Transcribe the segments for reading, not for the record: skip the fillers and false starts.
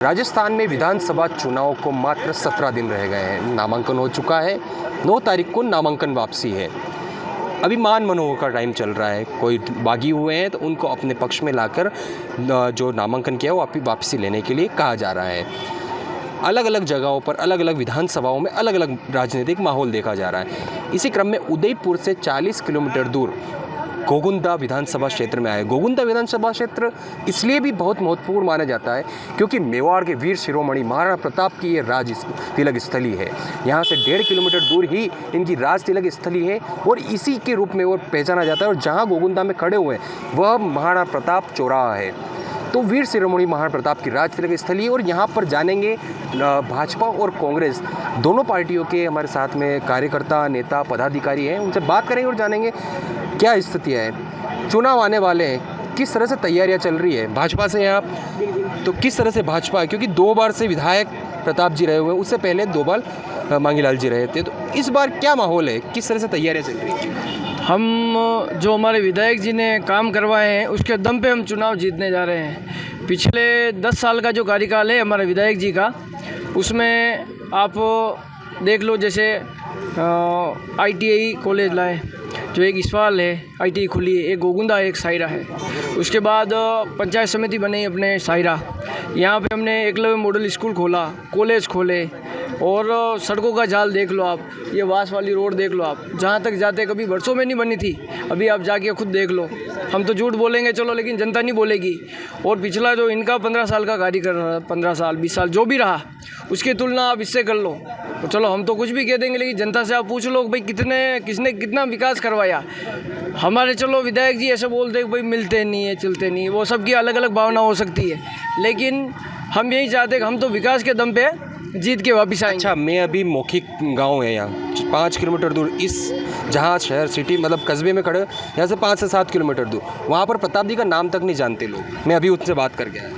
राजस्थान में विधानसभा चुनाव को मात्र 17 दिन रह गए हैं। नामांकन हो चुका है। 9 तारीख को नामांकन वापसी है। अभी मान मनोहर का टाइम चल रहा है। कोई बागी हुए हैं तो उनको अपने पक्ष में लाकर जो नामांकन किया वो वापसी लेने के लिए कहा जा रहा है। अलग अलग जगहों पर अलग अलग विधानसभाओं में अलग अलग राजनीतिक माहौल देखा जा रहा है। इसी क्रम में उदयपुर से 40 किलोमीटर दूर गोगुंदा विधानसभा क्षेत्र में आए। गोगुंदा विधानसभा क्षेत्र इसलिए भी बहुत महत्वपूर्ण माना जाता है क्योंकि मेवाड़ के वीर शिरोमणि महाराणा प्रताप की ये राज तिलक स्थली है। यहाँ से 1.5 किलोमीटर दूर ही इनकी राज तिलक स्थली है और इसी के रूप में वो पहचाना जाता है। और जहाँ गोगुंदा में खड़े हुए हैं वह महाराणा प्रताप चौराहा है। तो वीर शिरोमणि महाराणा प्रताप की राज तिलक स्थली है और यहाँ पर जानेंगे भाजपा और कांग्रेस दोनों पार्टियों के हमारे साथ में कार्यकर्ता, नेता, पदाधिकारी हैं। उनसे बात करेंगे और जानेंगे क्या स्थितियाँ हैं। चुनाव आने वाले हैं, किस तरह से तैयारियां चल रही है भाजपा से यहाँ, तो किस तरह से भाजपा, क्योंकि 2 बार से विधायक प्रताप जी रहे हुए हैं, उससे पहले 2 बार मांगीलाल जी रहे थे। तो इस बार क्या माहौल है, किस तरह से तैयारियां चल रही है? हम जो हमारे विधायक जी ने काम करवाए हैं उसके दम पे हम चुनाव जीतने जा रहे हैं। पिछले 10 साल का जो कार्यकाल है हमारे विधायक जी का, उसमें आप देख लो, जैसे ITI कॉलेज लाए, जो एक इसवाल है ITI खुली है, एक गोगुंदा है, एक सायरा है। उसके बाद पंचायत समिति बनी अपने सायरा। यहाँ पे हमने एकलव्य मॉडल स्कूल खोला, कॉलेज खोले और सड़कों का जाल देख लो आप, ये वास वाली रोड देख लो आप, जहाँ तक जाते कभी वर्षों में नहीं बनी थी, अभी आप जाके खुद देख लो। हम तो झूठ बोलेंगे चलो, लेकिन जनता नहीं बोलेगी। और पिछला जो इनका 15 साल का कार्य कर रहा, 15 साल 20 साल जो भी रहा, उसकी तुलना आप इससे कर लो। तो चलो हम तो कुछ भी कह देंगे, लेकिन जनता से आप पूछ लो भाई किसने कितना विकास करवाया। हमारे चलो विधायक जी ऐसे बोलते हैं भाई मिलते नहीं है, चलते नहीं है, वो सबकी अलग अलग भावना हो सकती है, लेकिन हम यही चाहते हैं कि हम तो विकास के दम पे जीत के वापस आएंगे। अच्छा, मैं अभी मौखिक गांव है यहाँ 5 किलोमीटर दूर, इस जहाँ शहर सिटी मतलब कस्बे में खड़े, यहाँ से 5 से 7 किलोमीटर दूर, वहाँ पर प्रताप जी का नाम तक नहीं जानते लोग। मैं अभी उनसे बात कर गया।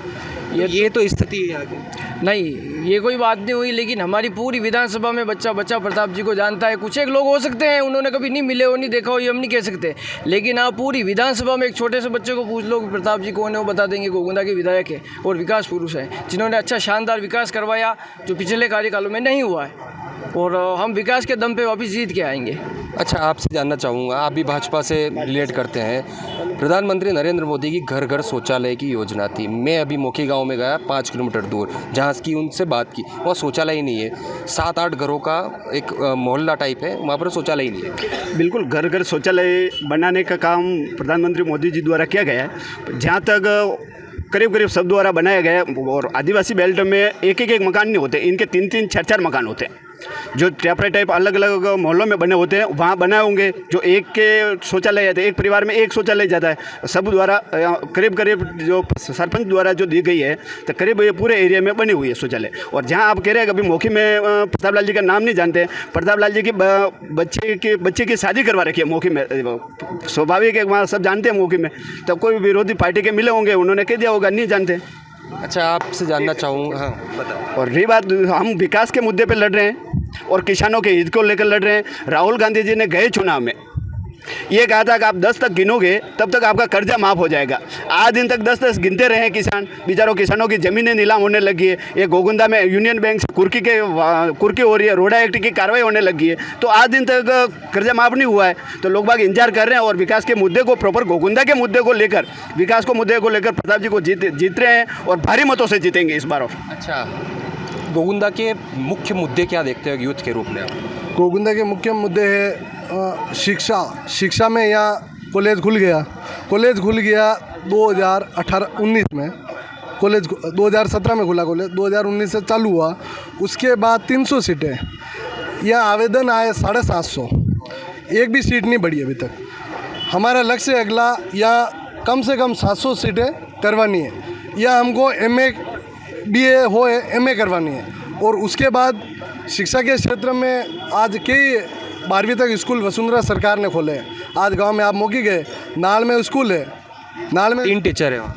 ये तो स्थिति है यहाँ की। नहीं, ये कोई बात नहीं हुई, लेकिन हमारी पूरी विधानसभा में बच्चा प्रताप जी को जानता है। कुछ एक लोग हो सकते हैं उन्होंने कभी नहीं मिले हो, नहीं देखा हो, ये हम नहीं कह सकते, लेकिन आप पूरी विधानसभा में एक छोटे से बच्चे को पूछ लो कि प्रताप जी कौन है, वो बता देंगे गोगुंदा के विधायक है और विकास पुरुष है, जिन्होंने अच्छा शानदार विकास करवाया जो पिछले कार्यकालों में नहीं हुआ है। और हम विकास के दम पे वापस जीत के आएंगे। अच्छा, आपसे जानना चाहूँगा, आप भी भाजपा से रिलेट करते हैं। प्रधानमंत्री नरेंद्र मोदी की घर घर शौचालय की योजना थी। मैं अभी मौखी गांव में गया 5 किलोमीटर दूर, जहाँ की उनसे बात की, वहाँ शौचालय ही नहीं है। 7-8 घरों का एक मोहल्ला टाइप है, वहाँ पर शौचालय ही नहीं है। बिल्कुल, घर घर शौचालय बनाने का काम प्रधानमंत्री मोदी जी द्वारा किया गया है। जहाँ तक करीब करीब सब द्वारा बनाया गया है। और आदिवासी बेल्ट में एक मकान नहीं होते, इनके 3-3, 4-4 मकान होते हैं, जो टेपरे टाइप अलग अलग मोहल्लों में बने होते हैं, वहाँ बनाए होंगे। जो एक के शौचालय जाते हैं, एक परिवार में एक शौचालय जाता है। सब द्वारा करीब करीब जो सरपंच द्वारा जो दी गई है, तो करीब ये पूरे एरिया में बनी हुई है शौचालय। और जहाँ आप कह रहे हैं कि अभी मौखी में प्रताप लाल जी का नाम नहीं जानते, प्रताप लाल जी की बच्चे की शादी करवा रखी है मौखी में। स्वाभाविक है, वहाँ सब जानते हैं मौखी में, तो कोई विरोधी पार्टी के मिले होंगे, उन्होंने कह दिया होगा नहीं जानते। अच्छा, आपसे जानना चाहूँगा, हाँ बताओ। और रही बात, हम विकास के मुद्दे पे लड़ रहे हैं और किसानों के हित को लेकर लड़ रहे हैं। राहुल गांधी जी ने गए चुनाव में ये कहा था कि आप 10 तक गिनोगे तब तक आपका कर्जा माफ़ हो जाएगा। आज दिन तक 10 गिनते रहे किसान, बेचारों किसानों की ज़मीनें नीलाम होने लगी है। ये गोगुंदा में यूनियन बैंक से कुर्की हो रही है, रोडा एक्ट की कार्रवाई होने लगी है, तो आज दिन तक कर्जा माफ़ नहीं हुआ है। तो लोग बाग इंतजार कर रहे हैं और विकास के मुद्दे को, प्रॉपर गोगुंदा के मुद्दे को लेकर, विकास को मुद्दे को लेकर प्रताप जी को जीत रहे हैं और भारी मतों से जीतेंगे इस बार। अच्छा, गोगुंदा के मुख्य मुद्दे क्या देखते हो यूथ के रूप में आप? गोगुंदा के मुख्य मुद्दे है शिक्षा में यहाँ कॉलेज खुल गया 2018-19 में। कॉलेज 2017 में खुला, कॉलेज 2019 से चालू हुआ। उसके बाद 300 सीटें, यहाँ आवेदन आए 750, एक भी सीट नहीं बढ़ी अभी तक। हमारा लक्ष्य अगला, यहाँ कम से कम 700 सीटें करवानी है। यहाँ हमको MA BA हो MA करवानी है। और उसके बाद शिक्षा के क्षेत्र में आज कई 12वीं तक स्कूल वसुंधरा सरकार ने खोले हैं। आज गांव में आप मौकी गए, नाल में स्कूल है, नाल में 3 टीचर है वहाँ।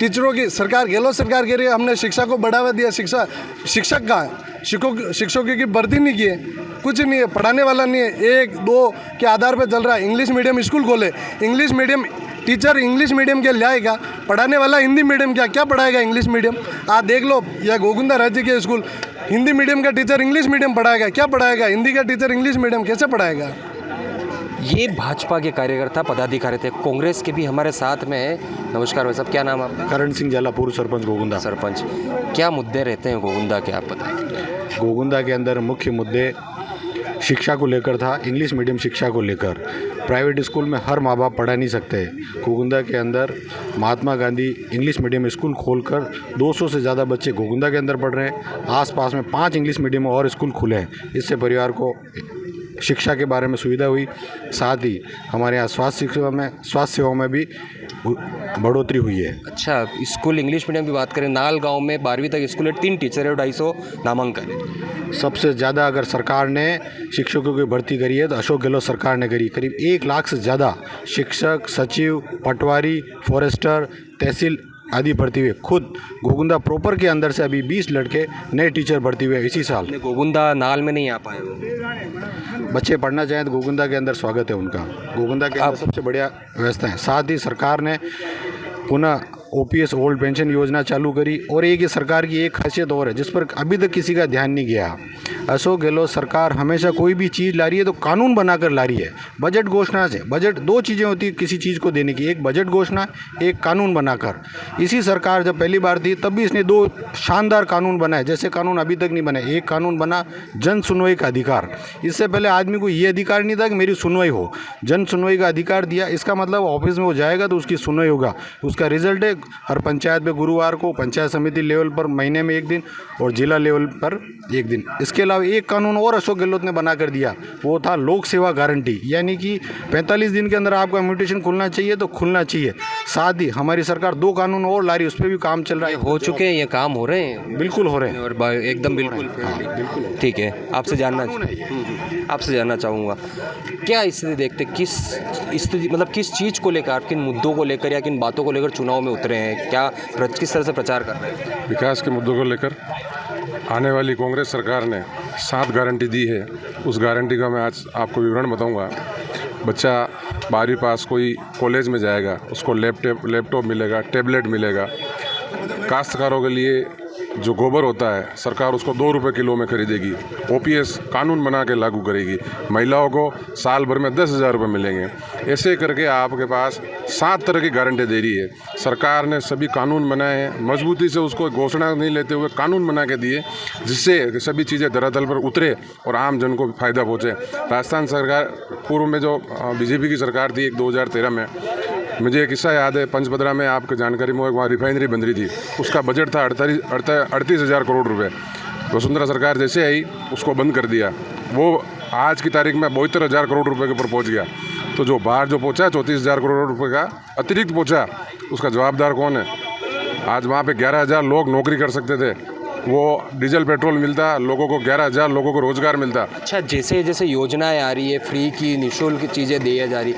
टीचरों की सरकार, गहलोत सरकार कह रही है हमने शिक्षा को बढ़ावा दिया। शिक्षक कहाँ है? शिक्षकों की भर्ती नहीं की है, कुछ नहीं है, पढ़ाने वाला नहीं है। 1-2 के आधार पर चल रहा है। इंग्लिश मीडियम स्कूल खोले, English medium teacher English medium के लाएगा, पढ़ाने वाला हिंदी मीडियम क्या पढ़ाएगा इंग्लिश मीडियम। आप देख लो यह गोगुंदा राज्य के स्कूल, हिंदी मीडियम का टीचर इंग्लिश मीडियम पढ़ाएगा, क्या पढ़ाएगा, हिंदी का टीचर इंग्लिश मीडियम कैसे पढ़ाएगा। ये भाजपा के कार्यकर्ता पदाधिकारी थे, कांग्रेस के भी हमारे साथ में है। नमस्कार भाई साहब, क्या नाम है आपका। करण सिंह जाला, पूर्व सरपंच गोगुंदा। सरपंच, क्या मुद्दे रहते हैं गोगुंदा के, आप बताएं। गोगुंदा के अंदर मुख्य मुद्दे शिक्षा को लेकर था, इंग्लिश मीडियम शिक्षा को लेकर। प्राइवेट स्कूल में हर माँ बाप पढ़ा नहीं सकते। गोगुंदा के अंदर Mahatma Gandhi English medium school खोलकर 200 से ज़्यादा बच्चे गोगुंदा के अंदर पढ़ रहे हैं। आसपास में 5 इंग्लिश मीडियम और स्कूल खुले हैं। इससे परिवार को शिक्षा के बारे में सुविधा हुई, साथ ही हमारे यहाँ स्वास्थ्य सेवा में भी बढ़ोतरी हुई है। अच्छा, स्कूल इंग्लिश मीडियम की बात करें, नाल गांव में 12वीं तक स्कूल है, 3 टीचर है और 250 नामांकन है। सबसे ज़्यादा अगर सरकार ने शिक्षकों की भर्ती करी है तो अशोक गहलोत सरकार ने करी। करीब 1 लाख से ज़्यादा शिक्षक, सचिव, पटवारी, फॉरेस्टर, तहसील आदि भर्ती हुए। खुद गोगुंदा प्रॉपर के अंदर से अभी 20 लड़के नए टीचर भर्ती हुए इसी साल। गोगुंदा नाल में नहीं आ पाए वो बच्चे पढ़ना चाहें तो गोगुंदा के अंदर स्वागत है उनका। गोगुंदा के अंदर सबसे बढ़िया व्यवस्था है। साथ ही सरकार ने पुनः OPS ओल्ड पेंशन योजना चालू करी। और एक ये सरकार की एक खासियत और है जिस पर अभी तक किसी का ध्यान नहीं गया। अशोक गहलोत सरकार हमेशा कोई भी चीज़ ला रही है तो कानून बनाकर ला रही है। बजट घोषणा से, बजट 2 चीज़ें होती है किसी चीज़ को देने की, एक बजट घोषणा, एक कानून बनाकर। इसी सरकार जब पहली बार थी तब भी इसने 2 शानदार कानून बनाए, जैसे कानून अभी तक नहीं बने। एक कानून बना जन सुनवाई का अधिकार। इससे पहले आदमी को ये अधिकार नहीं था कि मेरी सुनवाई हो। जन सुनवाई का अधिकार दिया, इसका मतलब ऑफिस में वो जाएगा तो उसकी सुनवाई होगा। उसका रिजल्ट है हर पंचायत में गुरुवार को, पंचायत समिति लेवल पर महीने में 1 दिन और जिला लेवल पर 1 दिन। इसके अलावा एक कानून और अशोक गहलोत ने बना कर दिया, वो था लोक सेवा गारंटी, यानी कि 45 दिन के अंदर आपका म्यूटेशन खुलना चाहिए तो खुलना चाहिए। साथ ही हमारी सरकार 2 कानून और ला रही है, उस पर भी काम चल रहा है। हो चुके हैं, ये काम हो रहे हैं, बिल्कुल हो रहे हैं और एकदम बिल्कुल बिल्कुल। ठीक है। आपसे जानना चाहूँगा क्या स्थिति देखते, किस स्थिति मतलब किस चीज़ को लेकर, आप किन मुद्दों को लेकर या किन बातों को लेकर चुनाव में उतरे हैं, क्या किस तरह से प्रचार कर रहे हैं। विकास के मुद्दों को लेकर आने वाली कांग्रेस सरकार ने 7 गारंटी दी है। उस गारंटी का मैं आज आपको विवरण बताऊंगा। बच्चा 12वीं पास कोई कॉलेज में जाएगा, उसको लैपटॉप मिलेगा, टैबलेट मिलेगा। काश्तकारों के लिए जो गोबर होता है सरकार उसको 2 रुपये किलो में खरीदेगी। OPS कानून बना के लागू करेगी। महिलाओं को साल भर में 10,000 रुपये मिलेंगे। ऐसे करके आपके पास 7 तरह की गारंटी दे रही है सरकार ने। सभी कानून बनाए हैं, मजबूती से उसको घोषणा नहीं लेते हुए कानून बना के दिए, जिससे सभी चीज़ें धरातल पर उतरे और आम जन को फ़ायदा पहुँचे। राजस्थान सरकार पूर्व में जो BJP की सरकार थी 2013 में, मुझे एक किस्सा याद है। पंचपदरा में आपको जानकारी में वहाँ रिफाइनरी बन रही थी, उसका बजट था 38,000 करोड़ रुपए। वसुंधरा सरकार जैसे आई उसको बंद कर दिया। वो आज की तारीख में 72,000 करोड़ रुपए के ऊपर पहुँच गया। तो जो बाहर जो पहुँचा 34,000 करोड़ रुपए का अतिरिक्त पहुँचा, उसका जवाबदार कौन है। आज वहाँ पे 11,000 लोग नौकरी कर सकते थे, वो डीजल पेट्रोल मिलता, लोगों को 11,000 लोगों को रोज़गार मिलता। अच्छा, जैसे जैसे योजनाएं आ रही है, फ्री की निःशुल्क चीज़ें दी जा रही,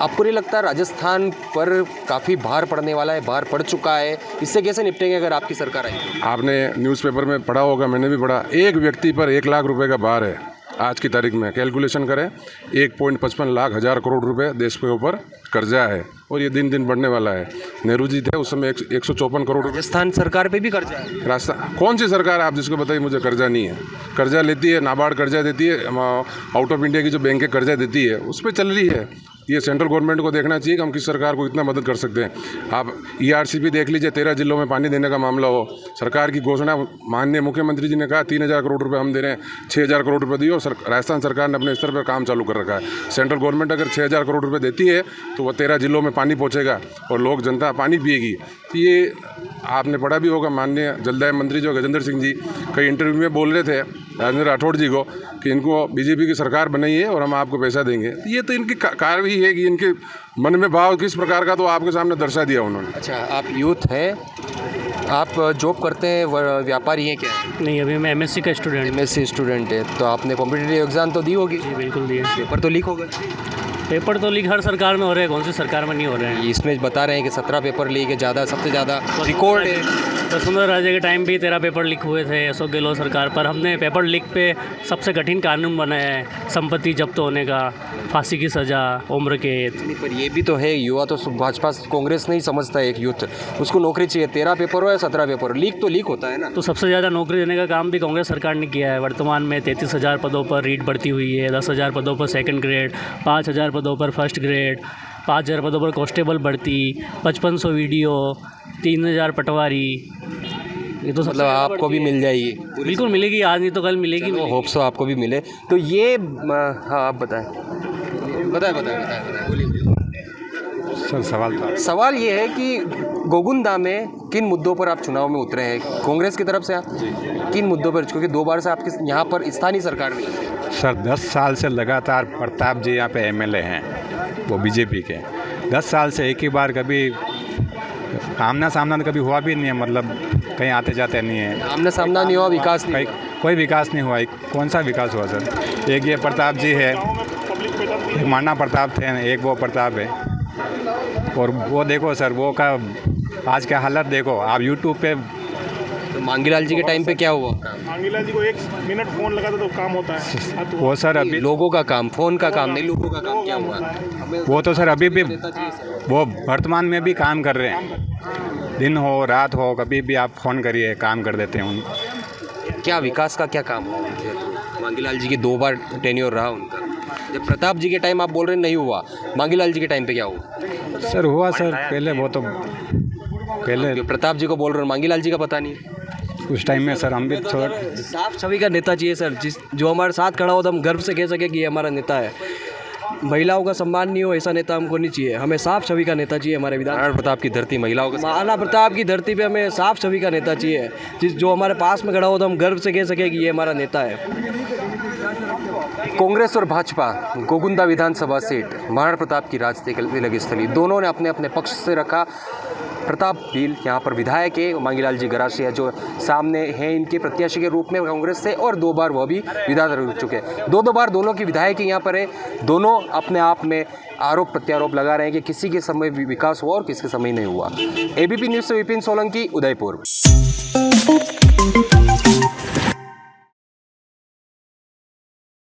आपको नहीं लगता राजस्थान पर काफ़ी भार पड़ने वाला है, भार पड़ चुका है, इससे कैसे निपटेंगे अगर आपकी सरकार आई। आपने न्यूज़पेपर में पढ़ा होगा, मैंने भी पढ़ा, एक व्यक्ति पर 1 लाख रुपए का भार है आज की तारीख में। कैलकुलेशन करें, 1.55 लाख हज़ार करोड़ रुपए देश के ऊपर कर्जा है और ये दिन दिन बढ़ने वाला है। नेहरू जी थे उस समय 154 करोड़। राजस्थान सरकार पे भी कर्जा है। राजस्थान कौन सी सरकार आप जिसको बताइए मुझे कर्जा नहीं है। कर्जा लेती है, नाबार्ड कर्जा देती है, आउट ऑफ इंडिया की जो बैंकें कर्जा देती है उस पर चल रही है। ये सेंट्रल गवर्नमेंट को देखना चाहिए कि हम किस सरकार को इतना मदद कर सकते हैं। आप ERCP देख लीजिए, 13 जिलों में पानी देने का मामला हो, सरकार की घोषणा, माननीय मुख्यमंत्री जी ने कहा 3,000 करोड़ रुपए हम दे रहे हैं, 6,000 करोड़ रुपए दिए और राजस्थान सरकार ने अपने स्तर पर काम चालू कर रखा है। सेंट्रल गवर्नमेंट अगर 6,000 करोड़ रुपए देती है तो वह 13 जिलों में पानी पहुँचेगा और लोग जनता पानी पिएगी। ये आपने पढ़ा भी होगा, माननीय जलदाय मंत्री जो गजेंद्र सिंह जी कई इंटरव्यू में बोल रहे थे राजेंद्र राठौड़ जी को कि इनको BJP की सरकार बनाइए और हम आपको पैसा देंगे। ये तो इनकी कार्रवाई है कि इनके मन में भाव किस प्रकार का, तो आपके सामने दर्शा दिया उन्होंने। अच्छा, आप यूथ हैं, आप जॉब करते हैं, व्यापारी हैं क्या? नहीं, अभी मैं MSc का स्टूडेंट। MSc स्टूडेंट है, तो आपने कॉम्पिटिटिव एग्जाम तो दी होगी। जी बिल्कुल दिए। पेपर तो लीक हो गए। पेपर तो लीक हर सरकार में हो रहे हैं, कौन सी सरकार में नहीं हो रहे हैं। इसमें बता रहे हैं कि 17 पेपर लीक है, ज़्यादा, सबसे ज़्यादा रिकॉर्ड है। वसुंधरा राजे के टाइम भी 13 पेपर लीक हुए थे अशोक गहलोत सरकार पर। हमने पेपर लीक पे सबसे कठिन कानून बनाया है, संपत्ति जब्त होने का, फांसी की सज़ा, उम्र कैद। नहीं, पर ये भी तो है, युवा तो भाजपा कांग्रेस नहीं समझता है एक यूथ, उसको नौकरी चाहिए, 13 पेपर हो या 17 पेपर हो, लीक तो लीक होता है ना। तो सबसे ज़्यादा नौकरी देने का काम भी कांग्रेस सरकार ने किया है। वर्तमान में 33,000 पदों पर रीट बढ़ती हुई है, 10,000 पदों पर सेकंड ग्रेड, 5,000 पदों पर फर्स्ट ग्रेड, 5,000 पदों पर कांस्टेबल भर्ती, 5500 वीडियो, 3,000 पटवारी। ये तो मतलब आपको भी मिल जाएगी, बिल्कुल मिलेगी, आज नहीं तो कल मिलेगी। होप सो आपको भी मिले। तो ये हाँ, आप बताएं बोलिए। सर सवाल ये है कि गोगुंदा में किन मुद्दों पर आप चुनाव में उतरे हैं, कांग्रेस की तरफ से आप किन मुद्दों पर, क्योंकि 2 बार से आपके यहाँ पर स्थानीय सरकार नहीं है। सर 10 साल से लगातार प्रताप जी यहाँ पे एमएलए हैं, वो बीजेपी के। 10 साल से एक ही बार कभी आमना सामना तो कभी हुआ भी नहीं है, मतलब कहीं आते जाते नहीं है, आमना सामना नहीं हुआ, विकास नहीं कोई विकास नहीं हुआ। कौन सा विकास हुआ सर? एक ये प्रताप जी है, एक माना प्रताप थे, एक वो प्रताप है। और वो देखो सर, वो का आज का हालत देखो आप यूट्यूब पे। तो मांगीलाल जी के टाइम पे क्या हुआ? मांगीलाल जी को 1 मिनट फ़ोन लगा तो काम होता है। वो सर अभी लोगों का काम, फोन का काम नहीं, लोगों का काम क्या हुआ? वो तो सर अभी भी वो वर्तमान में भी काम कर रहे हैं, दिन हो रात हो कभी भी आप फ़ोन करिए, काम कर देते हैं उन। क्या विकास का क्या काम हुआ? मांगीलाल जी की 2 बार टेन्योर रहा उनका। जब प्रताप जी के टाइम आप बोल रहे नहीं हुआ, मांगीलाल जी के टाइम पे क्या हुआ? सर हुआ सर पहले, वो तो पहले प्रताप जी को बोल रहे हो, मांगीलाल जी का पता नहीं। उस टाइम में सर हम भी थोड़ा साफ छवि का नेता चाहिए सर, जो हमारे साथ खड़ा हो तो हम गर्व से कह सके कि ये हमारा नेता है। महिलाओं का सम्मान नहीं हो ऐसा नेता हमको नहीं चाहिए, हमें साफ छवि का नेता चाहिए हमारे विधान। महाराणा प्रताप की धरती महिलाओं का, महाराणा प्रताप की धरती पे हमें साफ छवि का नेता चाहिए, जो हमारे पास में खड़ा हो तो हम गर्व से कह सके कि ये हमारा नेता है। कांग्रेस और भाजपा गोगुंदा विधानसभा सीट महाराणा प्रताप की राजतिलक स्थली, दोनों ने अपने अपने पक्ष से रखा। प्रताप भील यहाँ पर विधायक है, मांगीलाल जी गरासिया जो सामने हैं इनके प्रत्याशी के रूप में कांग्रेस से, और 2 बार वो भी विधायक रह चुके हैं। 2 बार दोनों की विधायक यहाँ पर है। दोनों अपने आप में आरोप प्रत्यारोप लगा रहे हैं कि किसी के समय विकास हुआ और किसी के समय नहीं हुआ। ABP न्यूज़ से विपिन सोलंकी, उदयपुर।